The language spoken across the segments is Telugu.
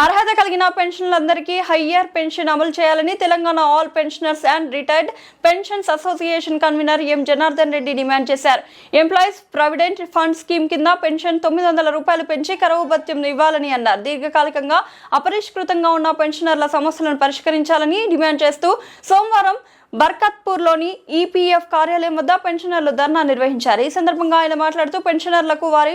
అర్హత కలిగిన పెన్షన్లందరికీ హయ్యర్ పెన్షన్ అమలు చేయాలని Telangana all pensioners and retired pensions association convener M Janardhan Reddy demand చేశారు. ఎంప్లాయీస్ ప్రావిడెంట్ ఫండ్ స్కీమ్ కింద పెన్షన్ 900 రూపాయలు పెంచి కరువు భత్యం ఇవ్వాలని అన్నారు. దీర్ఘకాలికంగా అపరిష్కృతంగా ఉన్న పెన్షనర్ల సమస్యలను పరిష్కరించాలని డిమాండ్ చేస్తూ సోమవారం బర్కత్పూర్లోని ఈపీఎఫ్ కార్యాలయం వద్ద పెన్షనర్లు ధర్నా నిర్వహించారు. ఈ సందర్భంగా ఆయన మాట్లాడుతూ పెన్షనర్లకు వారి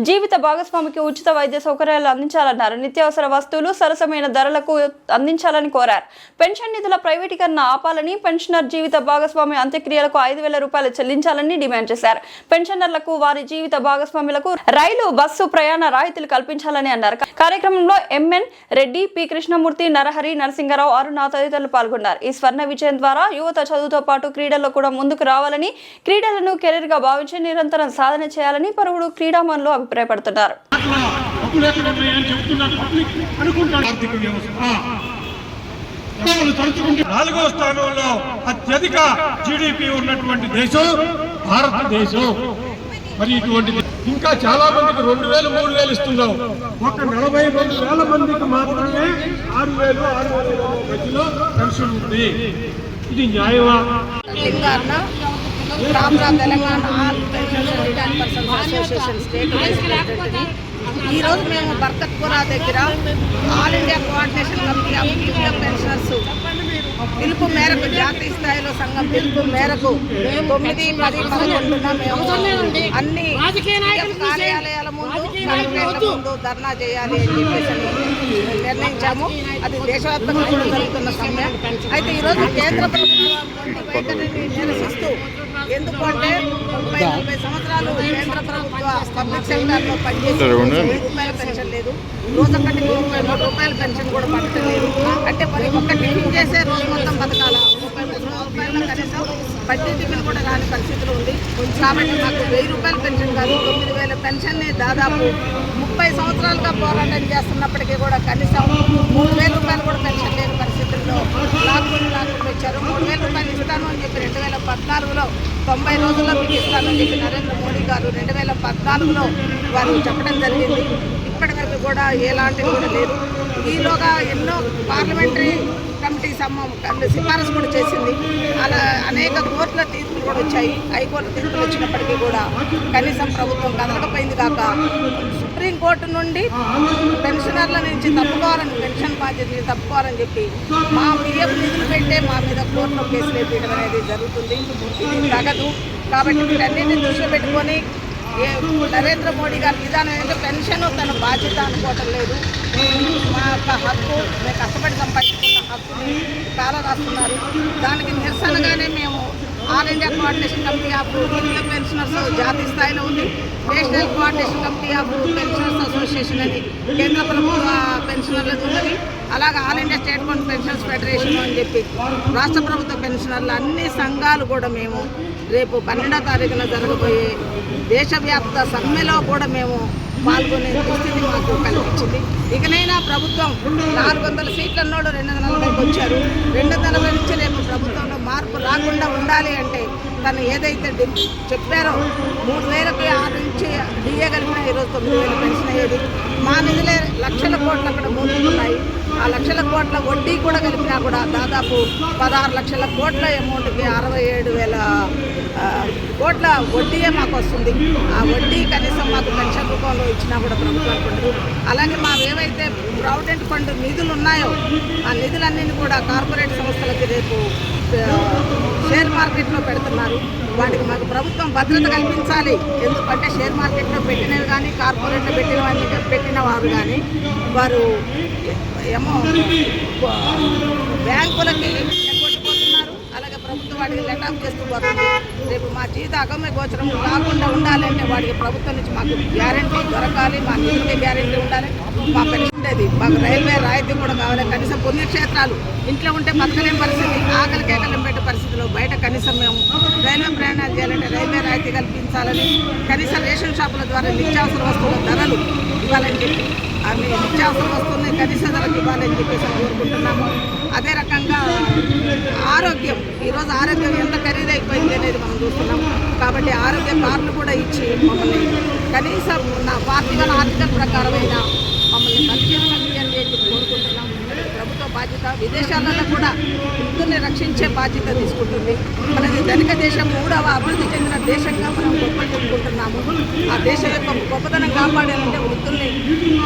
జీవిత భాగస్వామికి ఉచిత వైద్య సౌకర్యాలు అందించాలన్నారు. నిత్యావసర వస్తువులు సరసమైన ధరలకు అందించాలని కోరారు. పెన్షన్ నిధుల ప్రైవేటీకరణ ఆపాలని, పెన్షనర్ జీవిత భాగస్వామి అంత్యక్రియలకు 5,000 రూపాయలు చెల్లించాలని డిమాండ్ చేశారు. పెన్షనర్లకు వారి జీవిత భాగస్వాములకు రైలు, బస్సు ప్రయాణ రాయితీలు కల్పించాలని అన్నారు. కార్యక్రమంలో ఎంఎన్ రెడ్డి, పి కృష్ణమూర్తి, నరహరి, నరసింగరావు, అరుణ తదితరులు పాల్గొన్నారు. ఈ స్వర్ణ విజయం ద్వారా యువత చదువుతో పాటు క్రీడల్లో కూడా ముందుకు రావాలని, క్రీడలను కెరీర్ గా భావించి నిరంతరం సాధన చేయాలని పలువురు క్రీడామణులు అభిప్రాయపడుతున్నారు. నాలుగో స్థానంలో అత్యధిక జీడీపీ ఉన్నటువంటి దేశం భారతదేశం. మరి ఇటువంటి ఇంకా చాలా మందికి 2,000, 3,000 ఇస్తున్నాం. ఒక 42,000 మందికి మాత్రమే 6,000 మధ్యలో పెన్షన్ ఉంది. ఇది న్యాయమా? Telangana all pension association state vice ప్రెసిడెంట్ని. ఈరోజు మేము బర్కత్పురా దగ్గర all India coordination committee of EPF pensioners పిలుపు మేరకు, జాతీయ స్థాయిలో సంఘం పిలుపు మేరకు 9, 10, 11 మేము అన్ని కార్యాలయాల ముందు, కలెక్టరేట్ల ముందు ధర్నా చేయాలి అని చెప్పేసి నిర్ణయించాము. అది దేశవ్యాప్తంగా కూడా జరుగుతున్న సమ్మె. అయితే ఈరోజు కేంద్ర ప్రభుత్వం వైఖరిని నిరసిస్తూ, ఎందుకంటే 30-40 సంవత్సరాలు కేంద్ర ప్రభుత్వ పబ్లిక్ సెక్టర్లో పనిచేసి రూపాయల పెన్షన్ లేదు, రోజొక్కటి 3 రూపాయల పెన్షన్ కూడా పడటం లేదు. అంటే మరి ఒక్క టిఫిన్ చేసే రోజు మొత్తం బతకాల, 33 రూపాయల కనీసం బడ్డీ టిఫిన్ కూడా రాని పరిస్థితులు ఉంది. కాబట్టి మాకు 1,000 రూపాయల పెన్షన్ కాదు, 9,000 పెన్షన్ని దాదాపు 30 సంవత్సరాలుగా పోరాటం చేస్తున్నప్పటికీ కూడా కనీసం 3,000 రూపాయలు కూడా పెన్షన్ లేని పరిస్థితుల్లో లాక్డౌన్ వచ్చారు. 3,000 రూపాయలు ఇస్తాను అని చెప్పి 2014లో 90 రోజుల్లో మీకు ఇస్తానని చెప్పి నరేంద్ర మోడీ గారు 2014లో వారు చెప్పడం జరిగింది. ఇప్పటివరకు కూడా ఎలాంటివి కూడా లేదు. ఈలోగా ఎన్నో పార్లమెంటరీ కమిటీ సిఫారసు కూడా చేసింది. అలా అనేక కోర్టుల తీర్పులు కూడా వచ్చాయి. హైకోర్టు తీర్పులు వచ్చినప్పటికీ కూడా కనీసం ప్రభుత్వం కదలకపోయింది కాక సుప్రీంకోర్టు నుండి పెన్షనర్ల నుంచి తప్పుకోవాలని, పెన్షన్ బాధ్యతని తప్పుకోవాలని చెప్పి మా పిఎఫ్ నిధులు పెట్టే మా మీద కోర్టులో కేసులు వేయడం అనేది జరుగుతుంది. ఇది తగదు. కాబట్టి వీటన్నిటిని దృష్టిలో పెట్టుకొని నరేంద్ర మోడీ గారి విధానం ఏంటంటే పెన్షన్ తన బాధ్యత అనుకోవటం లేదు. మా యొక్క హక్కు, మేము కష్టపడి సంపాదించుకున్న హక్కుని చాలా రాస్తున్నారు. దానికి నిరసనగానే మేము all India coordination committee of EPF pensioners జాతీయ స్థాయిలో ఉంది, national coordination committee of pensioners association అని కేంద్ర ప్రభుత్వ పెన్షనర్లకు ఉన్నది. అలాగే all India state pensioners federation అని చెప్పి రాష్ట్ర ప్రభుత్వ పెన్షనర్లు అన్ని సంఘాలు కూడా మేము రేపు 12వ తారీఖున జరగబోయే దేశవ్యాప్త సమ్మెలో కూడా మేము పాల్గొనే దుస్థితి మాకు కల్పించింది. ఇకనైనా ప్రభుత్వం 400 సీట్ల ఉన్నోడు 240కి వచ్చారు. 240 నుంచి రేపు ప్రభుత్వంలో మార్పు రాకుండా ఉండాలి అంటే తను ఏదైతే చెప్పారో 3,000కి 6 నుంచి డిఏ కలిపిన ఈరోజు 9,000 పెన్షన్ అయ్యేది. మా నిధులే లక్షల కోట్లు అక్కడ మూలుగుతున్నాయి. ఆ లక్షల కోట్ల వడ్డీ కూడా కలిపినా కూడా దాదాపు 16 లక్షల కోట్ల అమౌంట్కి 67,000 కోట్ల వడ్డీయే మాకు వస్తుంది. ఆ వడ్డీ కనీసం మాకు పెన్షన్ రూపంలో ఇచ్చినా కూడా ప్రభుత్వానికి ఉండదు. అలాగే మా ఏవైతే ప్రావిడెంట్ ఫండ్ నిధులు ఉన్నాయో ఆ నిధులన్నీ కూడా కార్పొరేట్ సంస్థలకి రేపు షేర్ మార్కెట్లో పెడుతున్నారు. వాటికి మాకు ప్రభుత్వం భద్రత కల్పించాలి. ఎందుకంటే షేర్ మార్కెట్లో పెట్టినవి కానీ, కార్పొరేట్లో పెట్టిన వారు కానీ వారు ఏమో బ్యాంకులకి ఎగ్గొట్టిపోతున్నారు. అలాగే ప్రభుత్వం వాటికి లెటాప్ చేస్తూ పోతుంది. రేపు మా జీవిత అగమ్య గోచరం కాకుండా ఉండాలంటే వాడికి ప్రభుత్వం నుంచి మాకు గ్యారెంటీ దొరకాలి, మా నిధులకి గ్యారెంటీ ఉండాలి. మా పెన్షన్ ఉండేది, మాకు రైల్వే రాయితీ కూడా కావాలి. కనీసం పుణ్యక్షేత్రాలు ఇంట్లో ఉంటే బతకలేని పరిస్థితి, ఆకలి కేకలం పెట్టే పరిస్థితిలో బయట కనీసం మేము రైల్వే ప్రయాణాలు చేయాలంటే రైల్వే రాయితీ కల్పించాలని, కనీసం రేషన్ షాపుల ద్వారా నిత్యావసర వస్తువుల ధరలు ధరలు ఇవ్వాలని చెప్పి అవి నిత్యావసర వస్తువుల్ని కనీస ధరలకు ఇవ్వాలని చెప్పేసి కోరుకుంటున్నాము. అదే రకంగా ఆరోగ్యం, ఈరోజు ఆరోగ్యం ఎంత ఖరీదైపోయింది అనేది మనం చూస్తున్నాం. కాబట్టి ఆరోగ్య కార్డులు కూడా ఇచ్చి మమ్మల్ని కనీసం నా పార్టీల ఆర్థిక ప్రకారమైన మమ్మల్ని పరిశీలన అని చెప్పి కోరుకుంటున్నాం. ప్రభుత్వ బాధ్యత, విదేశాలలో కూడా వృద్ధుల్ని రక్షించే బాధ్యత తీసుకుంటుంది. మనది ధనిక దేశం, 3వ అభివృద్ధి చెందిన దేశంగా మనం గొప్ప చెప్పుకుంటున్నాము. ఆ దేశం యొక్క గొప్పతనం కాపాడాలంటే వృద్ధుల్ని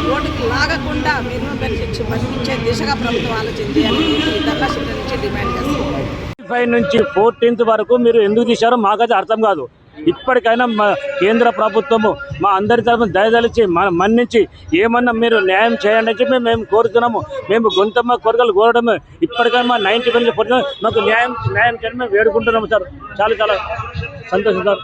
రోడ్డుకి లాగకుండా మినిమం బెనిఫిట్స్ బతికించే దిశగా ప్రభుత్వం ఆలోచించి అని ధర్మశిల నుంచి డిమాండ్ చేస్తున్నాం. 5 నుంచి 14th వరకు మీరు ఎందుకు తీశారో మాకైతే అర్థం కాదు. ఇప్పటికైనా మా కేంద్ర ప్రభుత్వము మా అందరి తరఫున దయదలిచి మన్నించి ఏమన్నా మీరు న్యాయం చేయండి అని చెప్పి మేము కోరుతున్నాము. మేము గొంతమ్మ కోరికలు కోరడమే. ఇప్పటికైనా మా 90% మాకు న్యాయం చేయాలని మేము వేడుకుంటున్నాము సార్. చాలా సంతోషం సార్.